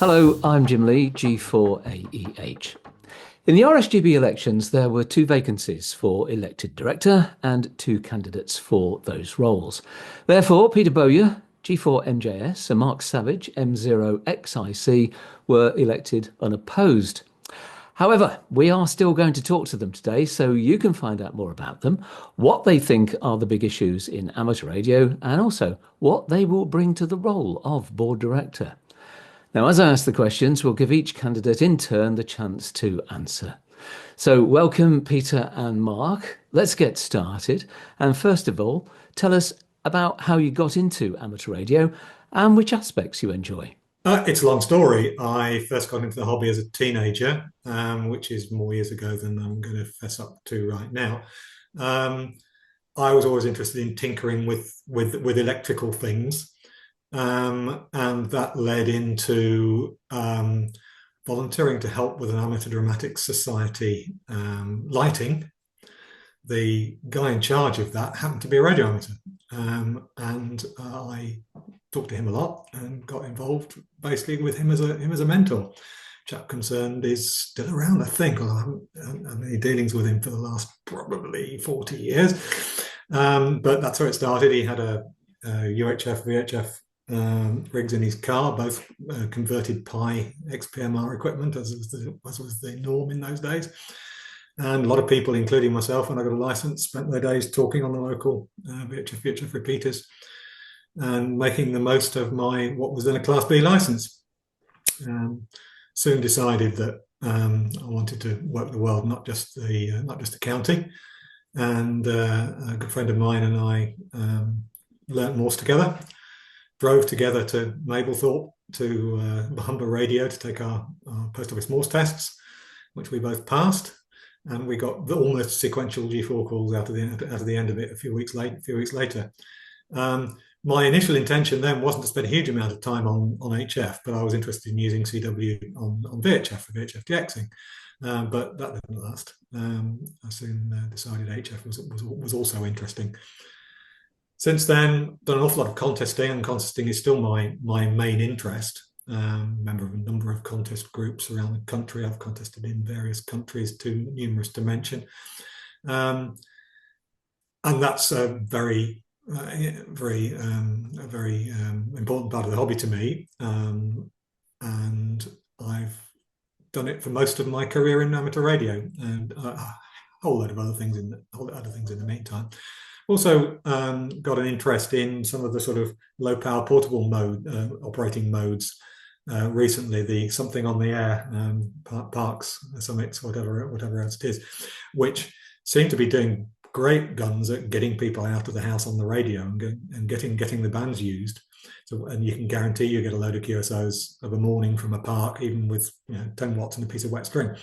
Hello, I'm Jim Lee, G4AEH. In the RSGB elections, there were 2 vacancies for elected director and 2 candidates for those roles. Therefore, Peter Bowyer, G4MJS and Mark Savage, M0XIC, were elected unopposed. However, we are still going to talk to them today, so you can find out more about them, what they think are the big issues in amateur radio, and also what they will bring to the role of board director. Now, as I ask the questions, we'll give each candidate in turn the chance to answer. So welcome, Peter and Mark. Let's get started. And first of all, tell us about how you got into amateur radio and which aspects you enjoy. It's a long story. I first got into the hobby as a teenager, which is more years ago than I'm going to fess up to right now. I was always interested in tinkering with electrical things. And that led into volunteering to help with an amateur dramatic society lighting. The guy in charge of that happened to be a radio amateur, and I talked to him a lot and got involved basically with him as a mentor. Chap concerned is still around, I think, although I haven't had any dealings with him for the last probably 40 years. But that's where it started. He had a UHF, VHF rigs in his car, both converted Pi XPMR equipment, as was the norm in those days. And a lot of people, including myself, when I got a license, spent their days talking on the local VHF repeaters and making the most of what was then a Class B license. Soon decided that I wanted to work the world, not just the county. And a good friend of mine and I learnt Morse together. Drove together to Mablethorpe to Humber Radio to take our post office Morse tests, which we both passed, and we got the almost sequential G4 calls out of the end of it a few weeks later. My initial intention then wasn't to spend a huge amount of time on HF, but I was interested in using CW on VHF for VHF DXing, but that didn't last. I soon decided HF was also interesting. Since then, done an awful lot of contesting, and contesting is still my main interest. Member of a number of contest groups around the country. I've contested in various countries, too numerous to mention, and that's a very important part of the hobby to me. And I've done it for most of my career in amateur radio, and a whole load of other things in the meantime. Also got an interest in some of the sort of low power portable operating modes recently, the something on the air, parks, summits, whatever else it is, which seem to be doing great guns at getting people out of the house on the radio and getting the bands used. So, and you can guarantee you get a load of QSOs of a morning from a park, even with 10 watts and a piece of wet string.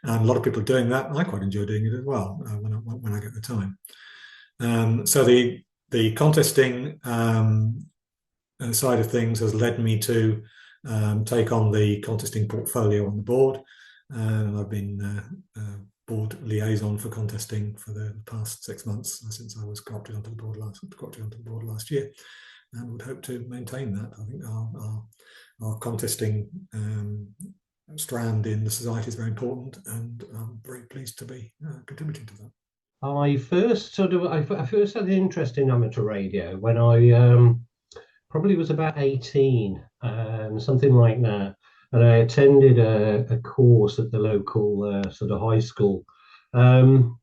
And a lot of people are doing that. I quite enjoy doing it as well when I get the time. So the contesting side of things has led me to take on the contesting portfolio on the board, and I've been board liaison for contesting for the past 6 months since I was co-opted onto the board last year, and would hope to maintain that. I think our contesting strand in the society is very important, and I'm very pleased to be contributing to that. I first had an interest in amateur radio when I probably was about 18, something like that. And I attended a course at the local sort of high school. And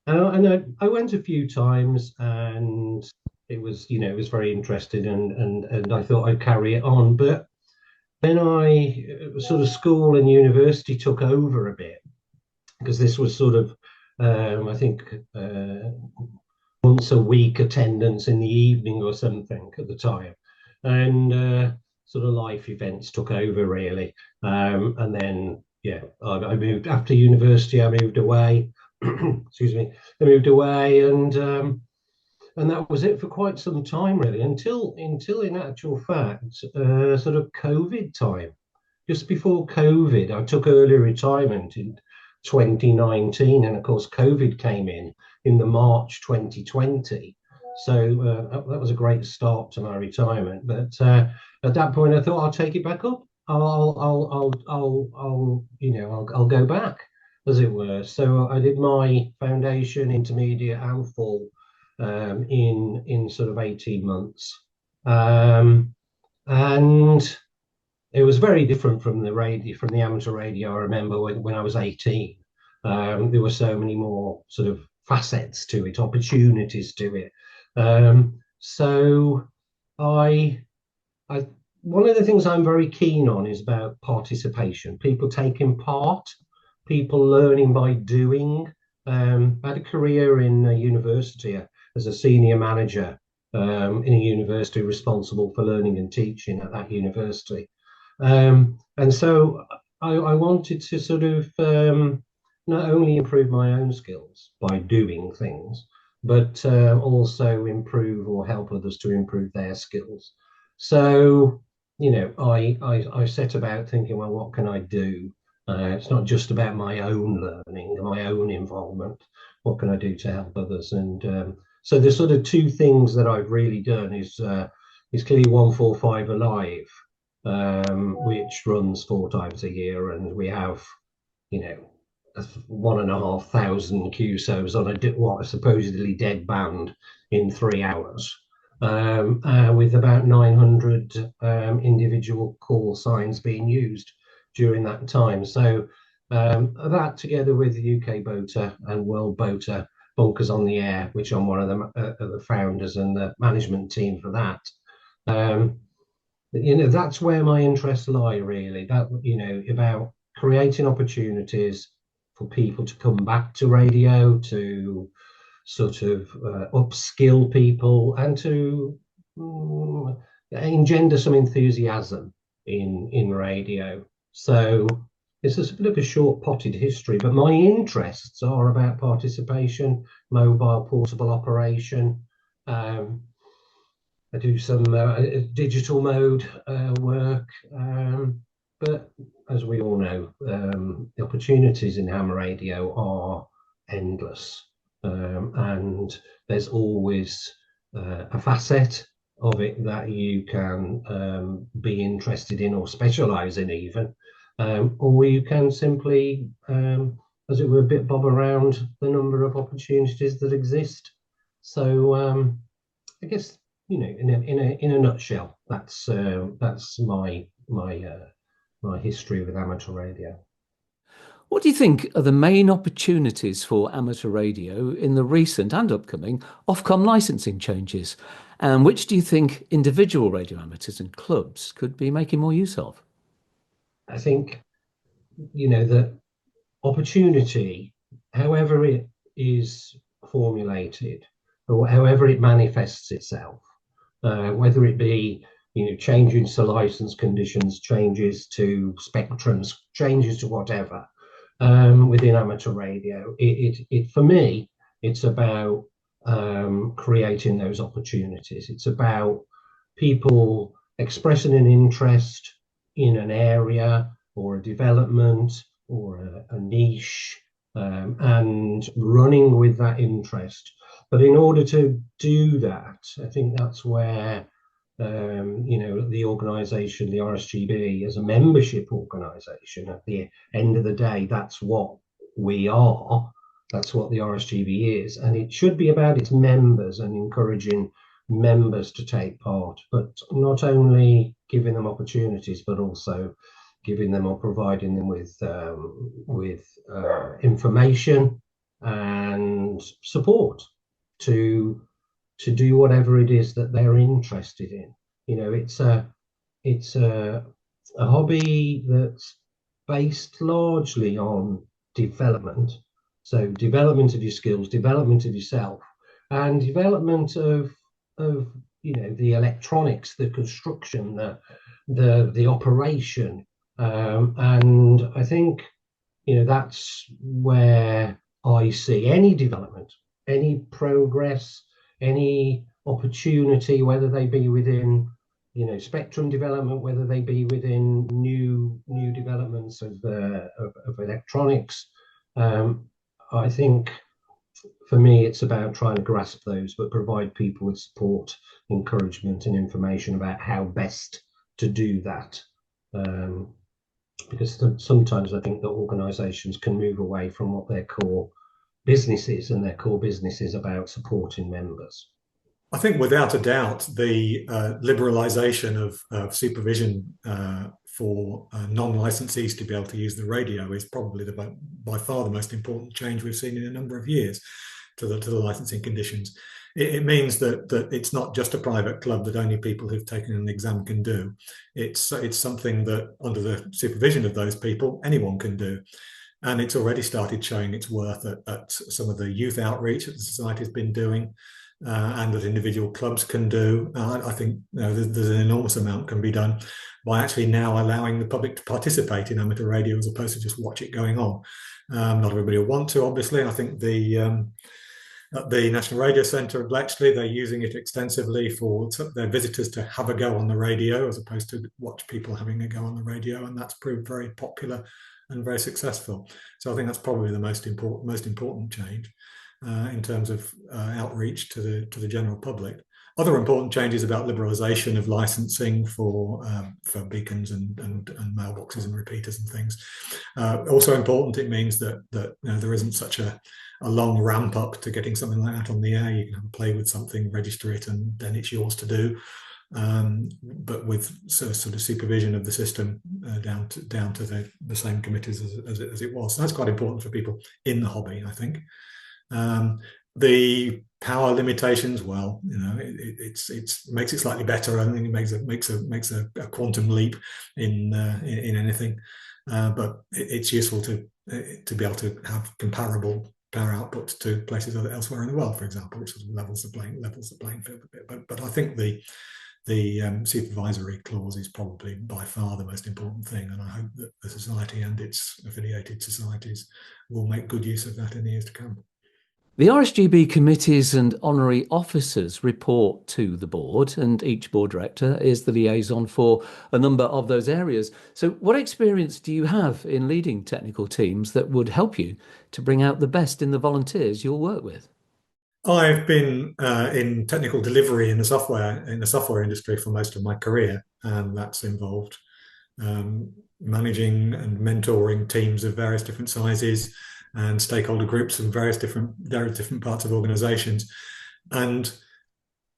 I went a few times, and it was very interesting, and I thought I'd carry it on. But then sort of school and university took over a bit, because this was sort of I think once a week attendance in the evening or something at the time, and sort of life events took over really, and then I moved after university. I moved away. Excuse me. I moved away, and that was it for quite some time really, until in actual fact sort of COVID time. Just before COVID, I took early retirement in 2019, and of course COVID came in the March 2020, so that was a great start to my retirement. But at that point I thought I'll take it back up, I'll go back, as it were. So I did my foundation, intermediate, and full in sort of 18 months, and it was very different from the amateur radio. I remember when I was 18, there were so many more sort of facets to it, opportunities to it. So I one of the things I'm very keen on is about participation, people taking part, people learning by doing. I had a career in a university as a senior manager in a university responsible for learning and teaching at that university. And so I wanted to sort of not only improve my own skills by doing things, but also improve or help others to improve their skills. So, I set about thinking, well, what can I do? It's not just about my own learning, my own involvement. What can I do to help others? And so the sort of two things that I've really done is clearly 145 Alive, which runs 4 times a year, and we have, 1,500 QSOs on what a supposedly dead band in 3 hours, with about 900 individual call signs being used during that time. So that, together with UK Boater and World Boater Bunkers on the Air, which I'm one of the founders and the management team for that. That's where my interests lie, really. That, about creating opportunities for people to come back to radio, to sort of upskill people, and to engender some enthusiasm in radio. So it's a bit of a short-potted history, but my interests are about participation, mobile portable operation. I do some digital mode work, but as we all know, the opportunities in ham radio are endless, and there's always a facet of it that you can be interested in or specialize in even, or you can simply, as it were, a bit bob around the number of opportunities that exist. So I guess, in a nutshell, that's my history with amateur radio. What do you think are the main opportunities for amateur radio in the recent and upcoming Ofcom licensing changes? And which do you think individual radio amateurs and clubs could be making more use of? I think, the opportunity, however it is formulated, or however it manifests itself, whether it be, changes to license conditions, changes to spectrums, changes to whatever, within amateur radio, it for me, it's about creating those opportunities. It's about people expressing an interest in an area or a development or a niche, and running with that interest. But in order to do that, I think that's where the organisation, the RSGB, as a membership organisation, at the end of the day, that's what we are. That's what the RSGB is, and it should be about its members and encouraging members to take part, but not only giving them opportunities, but also giving them or providing them with information and support to do whatever it is that they're interested in. It's a hobby that's based largely on development. So development of your skills, development of yourself, and development of the electronics, the construction, the operation. And I think, that's where I see any development, any progress, any opportunity, whether they be within, spectrum development, whether they be within new developments of electronics. I think for me, it's about trying to grasp those, but provide people with support, encouragement, and information about how best to do that. because sometimes I think that organisations can move away from what their core business is, and their core business is about supporting members. I think without a doubt, the liberalisation of supervision for non-licensees to be able to use the radio is probably by far the most important change we've seen in a number of years to the licensing conditions. It means that it's not just a private club that only people who've taken an exam can do. It's something that under the supervision of those people, anyone can do. And it's already started showing its worth at some of the youth outreach that the society has been doing. And that individual clubs can do. I think there's an enormous amount can be done by actually now allowing the public to participate in amateur radio as opposed to just watch it going on. Not everybody will want to, obviously. I think the National Radio Centre of Bletchley, they're using it extensively for their visitors to have a go on the radio as opposed to watch people having a go on the radio, and that's proved very popular and very successful. So I think that's probably the most important change. In terms of outreach to the general public. Other important changes about liberalisation of licensing for beacons and mailboxes and repeaters and things. Also important, it means that there isn't such a long ramp up to getting something like that on the air. You can have a play with something, register it, and then it's yours to do. But with sort of supervision of the system down to the same committees as it was. So that's quite important for people in the hobby, I think. The power limitations, well, it makes it slightly better. I think it makes a quantum leap in anything, but it's useful to be able to have comparable power outputs to places elsewhere in the world, for example, which sort of levels the playing field a bit. But I think the supervisory clause is probably by far the most important thing, and I hope that the society and its affiliated societies will make good use of that in the years to come. The RSGB committees and honorary officers report to the board, and each board director is the liaison for a number of those areas. So what experience do you have in leading technical teams that would help you to bring out the best in the volunteers you'll work with? I've been in technical delivery in the software industry for most of my career, and that's involved managing and mentoring teams of various different sizes and stakeholder groups from various different parts of organizations. And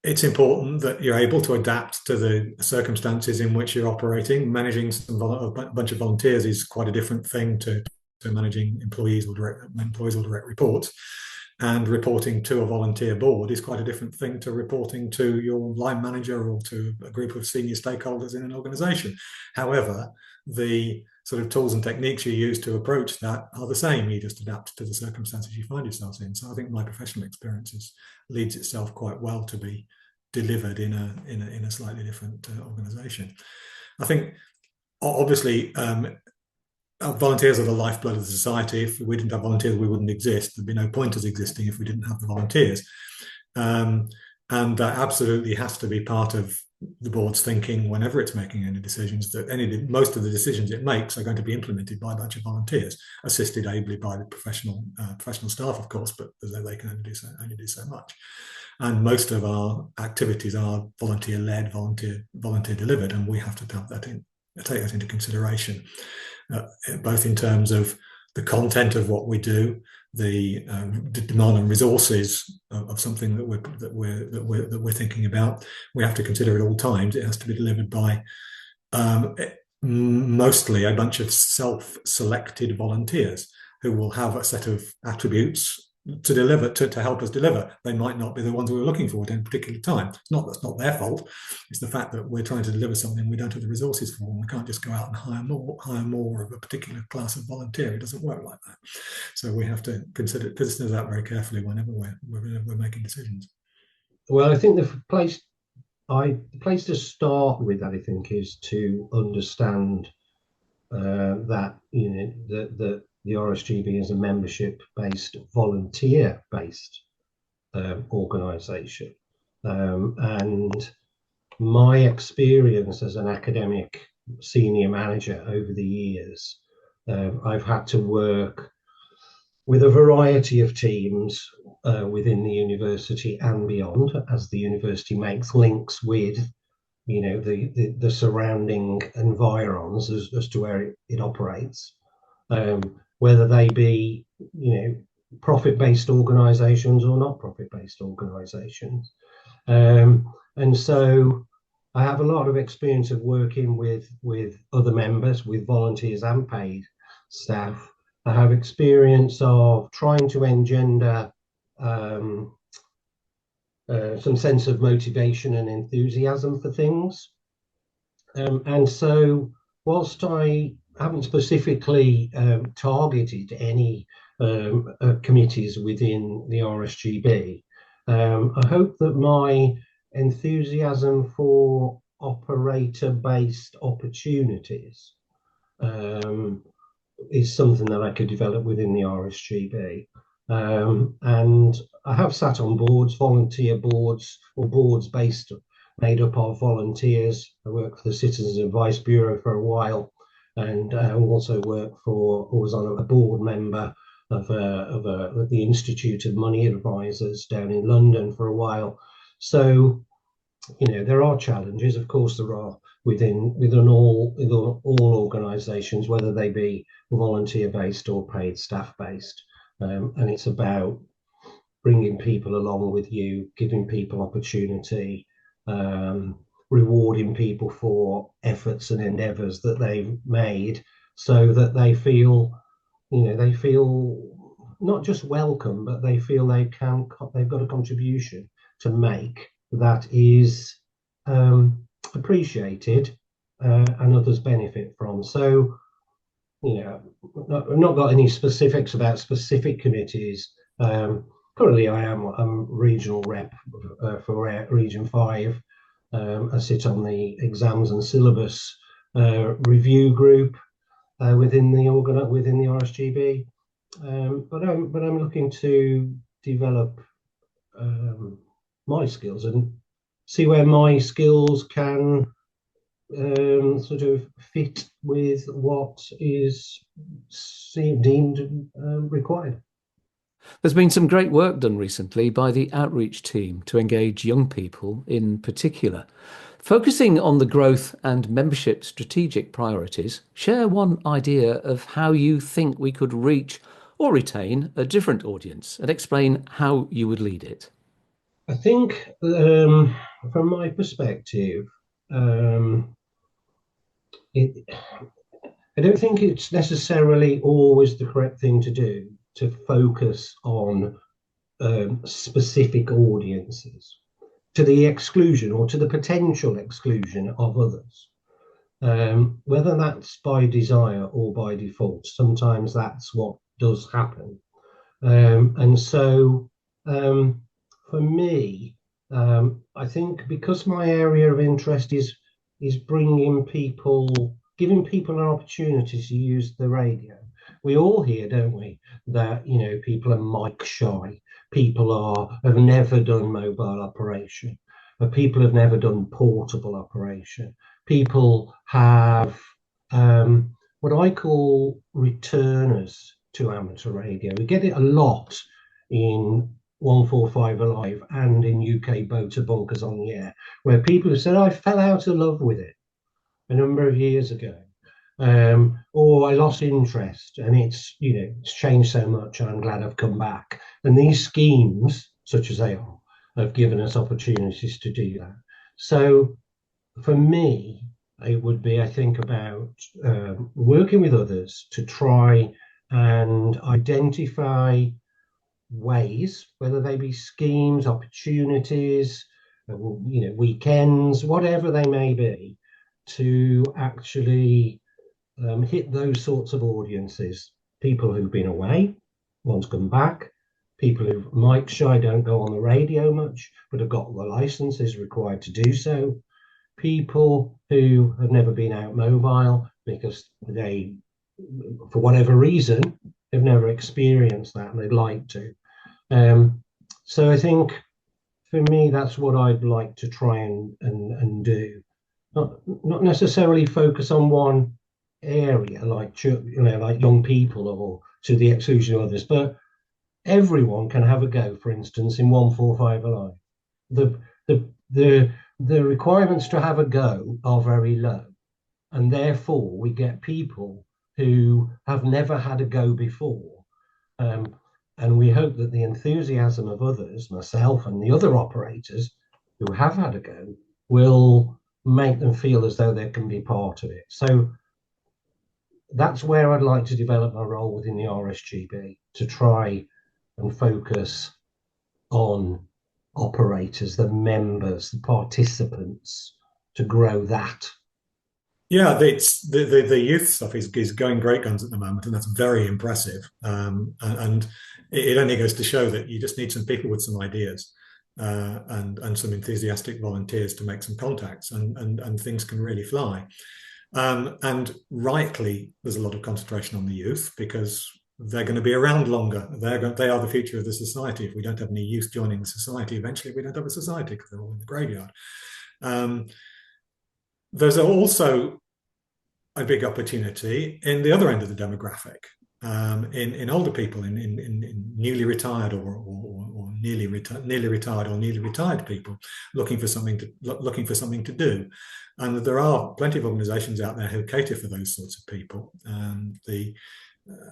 it's important that you're able to adapt to the circumstances in which you're operating. Managing a bunch of volunteers is quite a different thing to managing employees or direct reports. And reporting to a volunteer board is quite a different thing to reporting to your line manager or to a group of senior stakeholders in an organization. However, the sort of tools and techniques you use to approach that are the same. You just adapt to the circumstances you find yourselves in. So I think my professional experiences leads itself quite well to be delivered in a slightly different organization. I think obviously volunteers are the lifeblood of the society. If we didn't have volunteers, we wouldn't exist. There'd be no point us existing if we didn't have the volunteers. And that absolutely has to be part of the board's thinking whenever it's making any decisions, that most of the decisions it makes are going to be implemented by a bunch of volunteers, assisted ably by the professional staff, of course, but they can only do so much. And most of our activities are volunteer-led, volunteer delivered, and we have to take that into consideration, both in terms of the content of what we do, the demand and resources of something that we're thinking about. We have to consider at all times. It has to be delivered by mostly a bunch of self-selected volunteers who will have a set of attributes to deliver, to help us deliver. They might not be the ones we were looking for at any particular time. That's not their fault. It's the fact that we're trying to deliver something we don't have the resources for, and we can't just go out and hire more of a particular class of volunteer. It doesn't work like that. So we have to consider that very carefully whenever we're making decisions. Well, I think the place to start with that, I think, is to understand that the RSGB is a membership-based, volunteer-based organisation. And my experience as an academic senior manager over the years, I've had to work with a variety of teams within the university and beyond, as the university makes links with the surrounding environs as to where it operates, whether they be profit-based organisations or not profit-based organisations. And so I have a lot of experience of working with other members, with volunteers and paid staff. I have experience of trying to engender some sense of motivation and enthusiasm for things. And so whilst I haven't specifically targeted any committees within the RSGB, I hope that my enthusiasm for operator-based opportunities is something that I could develop within the RSGB. And I have sat on boards, volunteer boards, or boards made up of volunteers. I worked for the Citizens Advice Bureau for a while, and also was on a board member of the Institute of Money Advisors down in London for a while. So, there are challenges. Of course, there are within all organisations, whether they be volunteer-based or paid staff-based. And it's about bringing people along with you, giving people opportunity, rewarding people for efforts and endeavours that they've made, so that they feel not just welcome, but they feel they've got a contribution to make that is appreciated and others benefit from. So, I've not got any specifics about specific committees. Currently, I'm regional rep for Region 5. I sit on the exams and syllabus review group within the RSGB. But I'm looking to develop my skills and see where my skills can sort of fit with what is deemed required. There's been some great work done recently by the outreach team to engage young people in particular. Focusing on the growth and membership strategic priorities, share one idea of how you think we could reach or retain a different audience and explain how you would lead it. I think from my perspective, I don't think it's necessarily always the correct thing to do to focus on specific audiences to the exclusion or to the potential exclusion of others. Whether that's by desire or by default, sometimes that's what does happen. And so for me, I think because my area of interest is giving people an opportunity to use the radio. We all hear, don't we, that people are mic shy, people have never done mobile operation, people have never done portable operation, people have what I call returners to amateur radio. We get it a lot in 145 Alive and in UK Boater Bunkers on the Air, where people have said, I fell out of love with it a number of years ago, or I lost interest and it's changed so much and I'm glad I've come back. And these schemes, such as they are, have given us opportunities to do that. So for me, it would be, I think, about working with others to try and identify ways, whether they be schemes, opportunities, weekends, whatever they may be, to actually hit those sorts of audiences. People who've been away, want to come back, people who mic shy, don't go on the radio much, but have got the licenses required to do so, people who have never been out mobile because they, for whatever reason, have never experienced that and they'd like to. So I think for me, that's what I'd like to try and do. Not necessarily focus on one area like young people or to the exclusion of others, but everyone can have a go. For instance, in 145 Alive, the the requirements to have a go are very low, and therefore we get people who have never had a go before. And we hope that the enthusiasm of others, myself and the other operators who have had a go, will make them feel as though they can be part of it. So that's where I'd like to develop my role within the RSGB, to try and focus on operators, the members, the participants, to grow that. Yeah, the youth stuff is going great guns at the moment, and that's very impressive. And it only goes to show that you just need some people with some ideas and some enthusiastic volunteers to make some contacts, and things can really fly. And rightly, there's a lot of concentration on the youth because they're going to be around longer. They are the future of the society. If we don't have any youth joining the society, eventually we don't have a society because they're all in the graveyard. There's also a big opportunity in the other end of the demographic, in older people, in newly retired or nearly retired or newly retired people looking for something to do. And there are plenty of organisations out there who cater for those sorts of people. The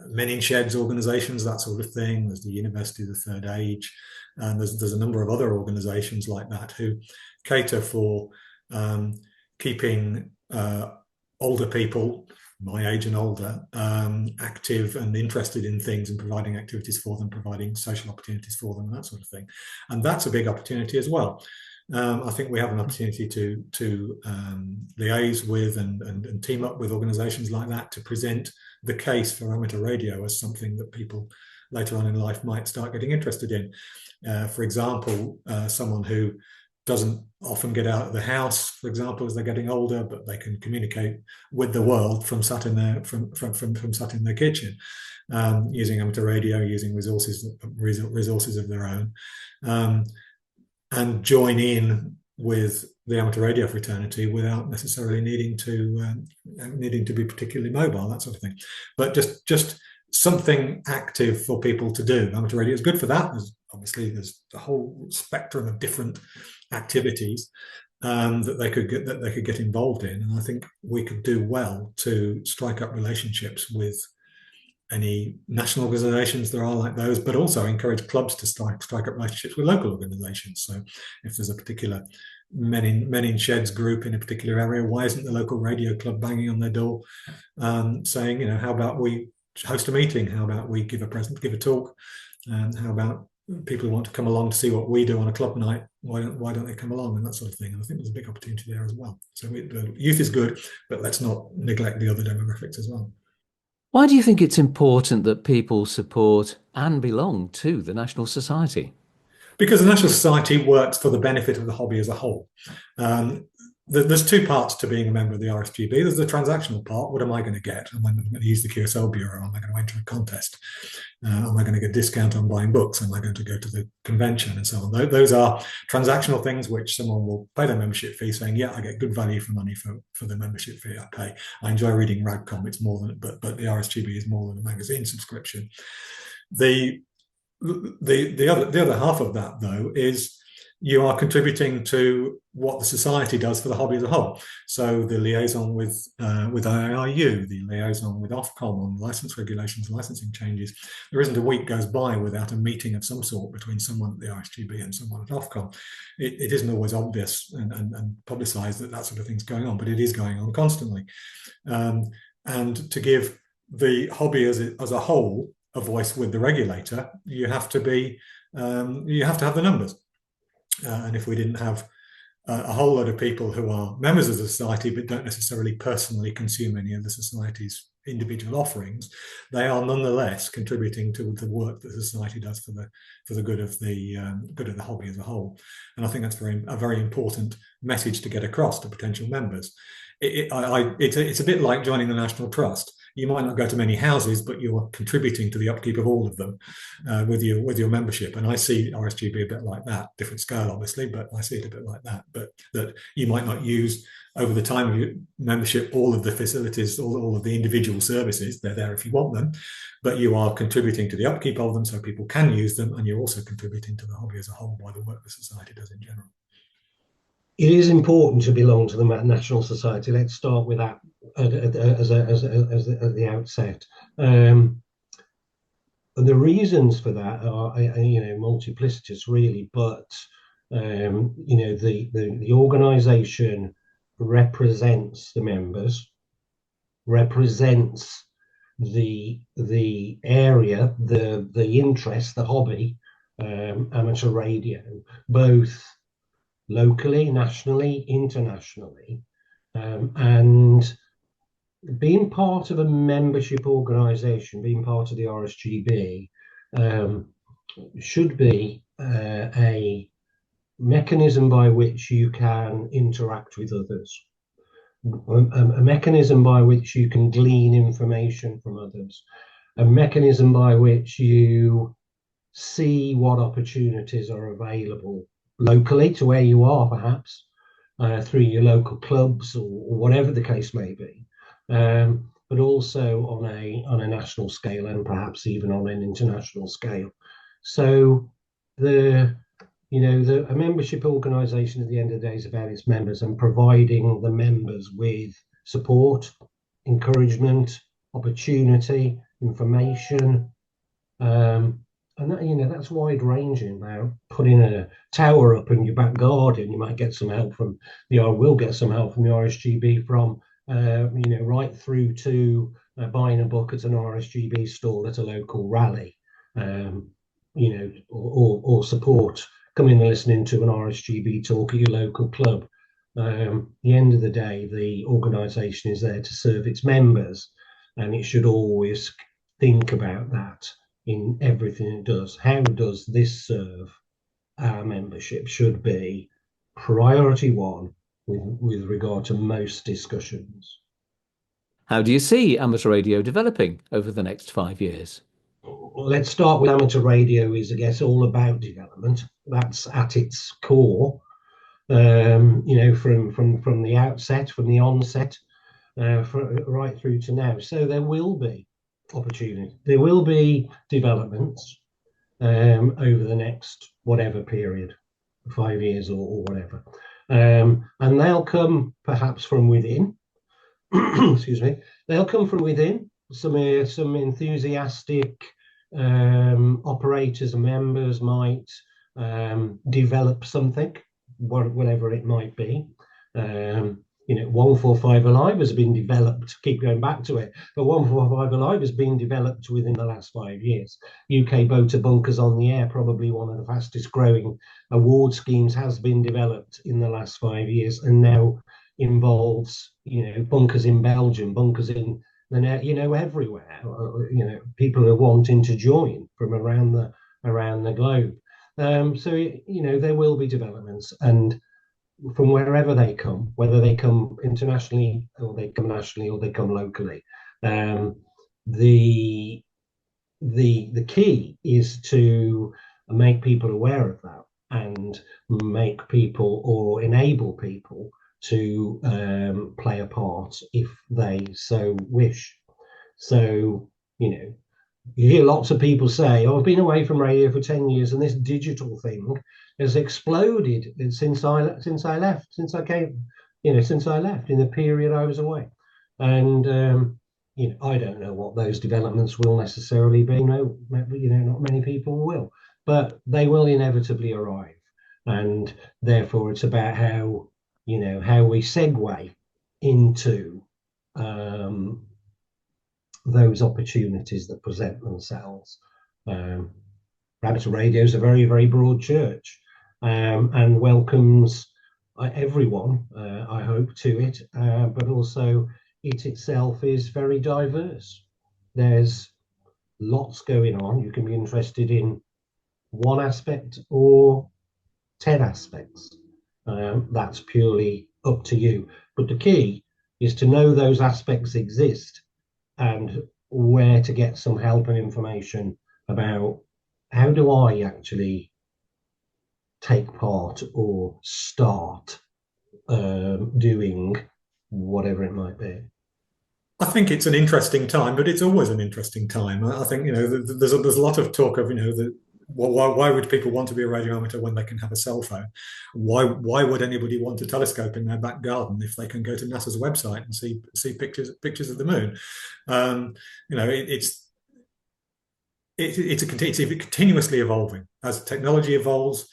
Men in Sheds organisations, that sort of thing. There's the University of the Third Age, and there's a number of other organisations like that who cater for keeping older people, my age and older, active and interested in things, and providing activities for them, providing social opportunities for them, and that sort of thing. And that's a big opportunity as well. I think we have an opportunity to liaise with and team up with organisations like that to present the case for amateur radio as something that people later on in life might start getting interested in. For example, someone who doesn't often get out of the house, for example, as they're getting older, but they can communicate with the world from sat in their kitchen, using amateur radio, using resources of their own, and join in with the amateur radio fraternity without necessarily needing to be particularly mobile, that sort of thing. But just something active for people to do. Amateur radio is good for that. There's a whole spectrum of different activities that they could get involved in, and I think we could do well to strike up relationships with any national organisations there are like those, but also encourage clubs to strike up relationships with local organisations. So if there's a particular Men in Sheds group in a particular area, why isn't the local radio club banging on their door, saying, how about we host a meeting? How about we give a talk? How about people who want to come along to see what we do on a club night? Why don't they come along, and that sort of thing? And I think there's a big opportunity there as well. So the youth is good, but let's not neglect the other demographics as well. Why do you think it's important that people support and belong to the National Society? Because the National Society works for the benefit of the hobby as a whole. There's two parts to being a member of the RSGB. There's the transactional part. What am I going to get? Am I going to use the QSL Bureau? Am I going to enter a contest? Am I going to get a discount on buying books? Am I going to go to the convention and so on? Those are transactional things which someone will pay their membership fee saying, yeah, I get good value for money for the membership fee I pay. I enjoy reading RAGCOM. It's more than, but the RSGB is more than a magazine subscription. The other half of that, though, is you are contributing to what the society does for the hobby as a whole. So the liaison with IIU, the liaison with Ofcom on license regulations, licensing changes. There isn't a week goes by without a meeting of some sort between someone at the RSGB and someone at Ofcom. It isn't always obvious and publicised that sort of thing's going on, but it is going on constantly. And to give the hobby as a whole a voice with the regulator, you have to have the numbers. And if we didn't have a whole lot of people who are members of the society but don't necessarily personally consume any of the society's individual offerings, they are nonetheless contributing to the work that the society does for the good of the hobby as a whole. And I think that's a very important message to get across to potential members. It's a bit like joining the National Trust. You might not go to many houses, but you're contributing to the upkeep of all of them with your membership. And I see RSGB a bit like that, different scale, obviously, but I see it a bit like that. But that you might not use over the time of your membership all of the facilities, all of the individual services. They're there if you want them, but you are contributing to the upkeep of them so people can use them, and you're also contributing to the hobby as a whole by the work the society does in general. it is important to belong to the National Society. Let's start with that at the outset. And the reasons for that are, multiplicitous, really. But the organisation represents the members, represents the area, the interest, the hobby, amateur radio, both locally, nationally, internationally, and being part of a membership organisation, being part of the RSGB, should be a mechanism by which you can interact with others, a mechanism by which you can glean information from others, a mechanism by which you see what opportunities are available locally to where you are, perhaps through your local clubs or whatever the case may be, but also on a national scale and perhaps even on an international scale. So a membership organisation at the end of the day is about its members and providing the members with support, encouragement, opportunity, information, and that, that's wide ranging. Now, putting a tower up in your back garden, you might get some help from will get some help from the RSGB, from right through to buying a book at an RSGB stall at a local rally, or support coming and listening to an RSGB talk at your local club. At the end of the day, the organisation is there to serve its members, and it should always think about that in everything it does. How does this serve our membership? Should be priority one with regard to most discussions. How do you see amateur radio developing over the next 5 years? Well, let's start with amateur radio. Is, I guess, all about development. That's at its core. From the outset, from the onset, right through to now. So there will be opportunity. There will be developments over the next whatever period, 5 years or whatever, and they'll come perhaps from within. Excuse me. They'll come from within. Some enthusiastic operators and members might develop something, whatever it might be. 145 Alive has been developed, keep going back to it, but 145 Alive has been developed within the last 5 years. UK Boater Bunkers on the Air, probably one of the fastest growing award schemes, has been developed in the last 5 years, and now involves, bunkers in Belgium, bunkers in the net, everywhere. People are wanting to join from around the globe. So there will be developments, and from wherever they come, whether they come internationally or they come nationally or they come locally, the key is to make people aware of that and make people or enable people to play a part if they so wish. So, you hear lots of people say, "Oh, I've been away from radio for 10 years and this digital thing has exploded since I left in the period I was away." And I don't know what those developments will necessarily be. No, not many people will, but they will inevitably arrive. And therefore, it's about how we segue into those opportunities that present themselves. Amateur radio is a very, very broad church, and welcomes everyone, I hope, to it, but also it itself is very diverse. There's lots going on. You can be interested in one aspect or 10 aspects. That's purely up to you. But the key is to know those aspects exist and where to get some help and information about how do I actually take part or start doing whatever it might be. I think it's an interesting time, but it's always an interesting time. I think there's a lot of talk of why would people want to be a radio amateur when they can have a cell phone? Why would anybody want a telescope in their back garden if they can go to NASA's website and see pictures of the moon? It's continuously evolving. As technology evolves,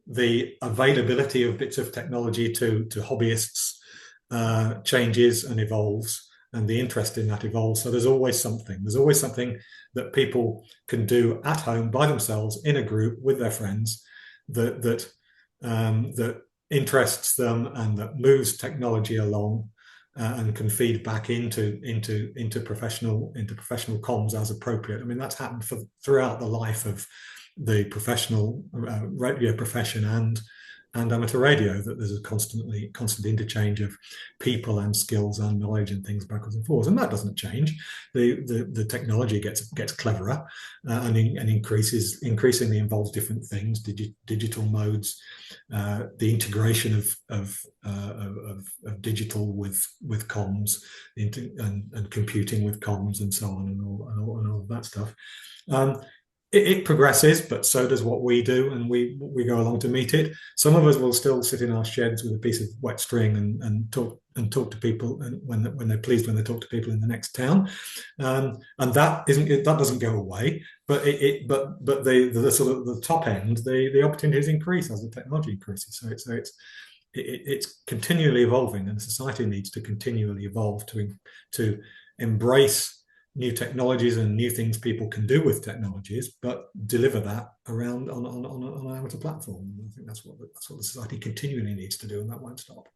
the availability of bits of technology to hobbyists changes and evolves, and the interest in that evolves. So there's always something that people can do at home by themselves in a group with their friends that interests them and that moves technology along and can feed back into professional comms as appropriate. I mean, that's happened throughout the life of the professional radio profession and amateur radio, that there's a constant interchange of people and skills and knowledge and things backwards and forwards, and that doesn't change. The technology gets cleverer and increasingly involves different things, digital modes, the integration of digital with comms, and computing with comms, and so on, and all of that stuff. It progresses, but so does what we do, and we go along to meet it. Some of us will still sit in our sheds with a piece of wet string and talk to people, and when they're pleased when they talk to people in the next town, and that doesn't go away. But the sort of the top end, the opportunities increase as the technology increases. So it's continually evolving, and society needs to continually evolve to embrace new technologies and new things people can do with technologies, but deliver that around on an amateur platform. I think that's what the society continually needs to do, and that won't stop.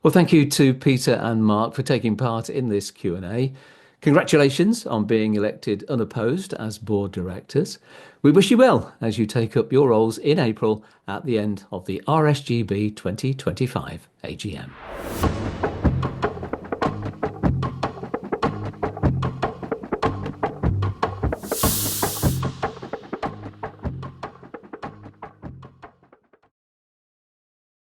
Well, thank you to Peter and Mark for taking part in this Q&A. Congratulations on being elected unopposed as board directors. We wish you well as you take up your roles in April at the end of the RSGB 2025 AGM.